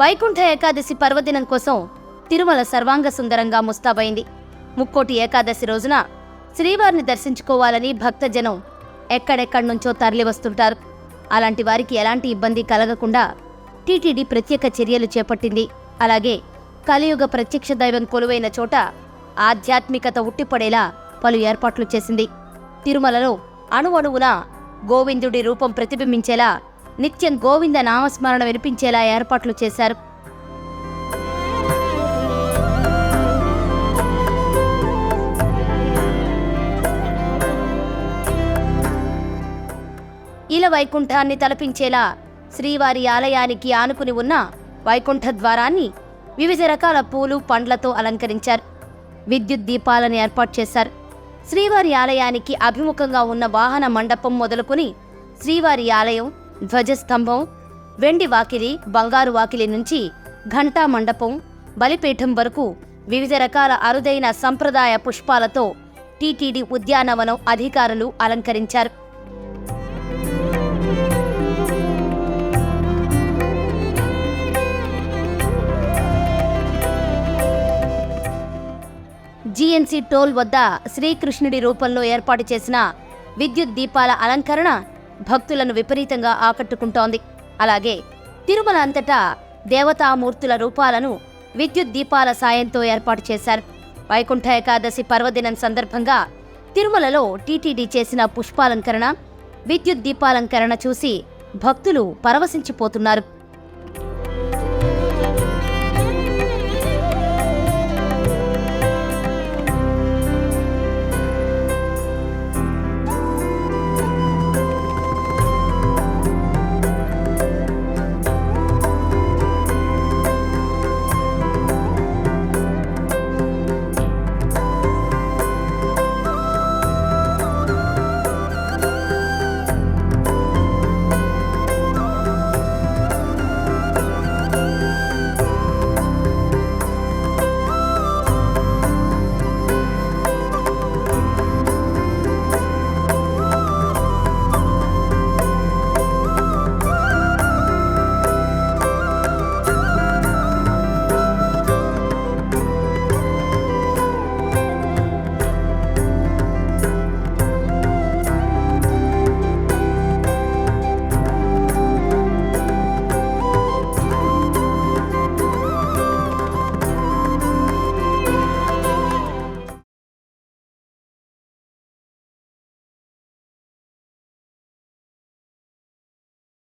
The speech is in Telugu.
వైకుంఠ ఏకాదశి పర్వదినం కోసం తిరుమల సర్వాంగ సుందరంగా ముస్తాబైంది. ముక్కోటి ఏకాదశి రోజున శ్రీవారిని దర్శించుకోవాలని భక్తజనం ఎక్కడెక్కడి నుంచో తరలివస్తుంటారు. అలాంటి వారికి ఎలాంటి ఇబ్బంది కలగకుండా టీటీడీ ప్రత్యేక చర్యలు చేపట్టింది. అలాగే కలియుగ ప్రత్యక్ష దైవం కొలువైన చోట ఆధ్యాత్మికత ఉట్టిపడేలా పలు ఏర్పాట్లు చేసింది. తిరుమలలో అణువణువున గోవిందుడి రూపం ప్రతిబింబించేలా నిత్యం గోవింద నామస్మరణ వినిపించేలా ఏర్పాట్లు చేశారు. ఇలా వైకుంఠాన్ని తలపించేలా శ్రీవారి ఆలయానికి ఆనుకుని ఉన్న వైకుంఠ ద్వారాన్ని వివిధ రకాల పూలు పండ్లతో అలంకరించారు. విద్యుత్ దీపాలను ఏర్పాటు చేశారు. శ్రీవారి ఆలయానికి అభిముఖంగా ఉన్న వాహన మండపం మొదలుకొని శ్రీవారి ఆలయం, ధ్వజస్తంభం, వెండి వాకిలి, బంగారు వాకిలి నుంచి ఘంటా మండపం, బలిపీఠం వరకు వివిధ రకాల అరుదైన సంప్రదాయ పుష్పాలతో టీటీడీ ఉద్యానవనం అధికారులు అలంకరించారు. జీఎన్సీ టోల్ వద్ద శ్రీకృష్ణుడి రూపంలో ఏర్పాటు చేసిన విద్యుత్ దీపాల అలంకరణ భక్తులను విపరీతంగా ఆకట్టుకుంటోంది. అలాగే తిరుమల అంతటా దేవతామూర్తుల రూపాలను విద్యుత్ దీపాల సాయంతో ఏర్పాటు చేశారు. వైకుంఠ ఏకాదశి పర్వదినం సందర్భంగా తిరుమలలో టీటీడీ చేసిన పుష్పాలంకరణ, విద్యుత్ దీపాలంకరణ చూసి భక్తులు పరవశించిపోతున్నారు.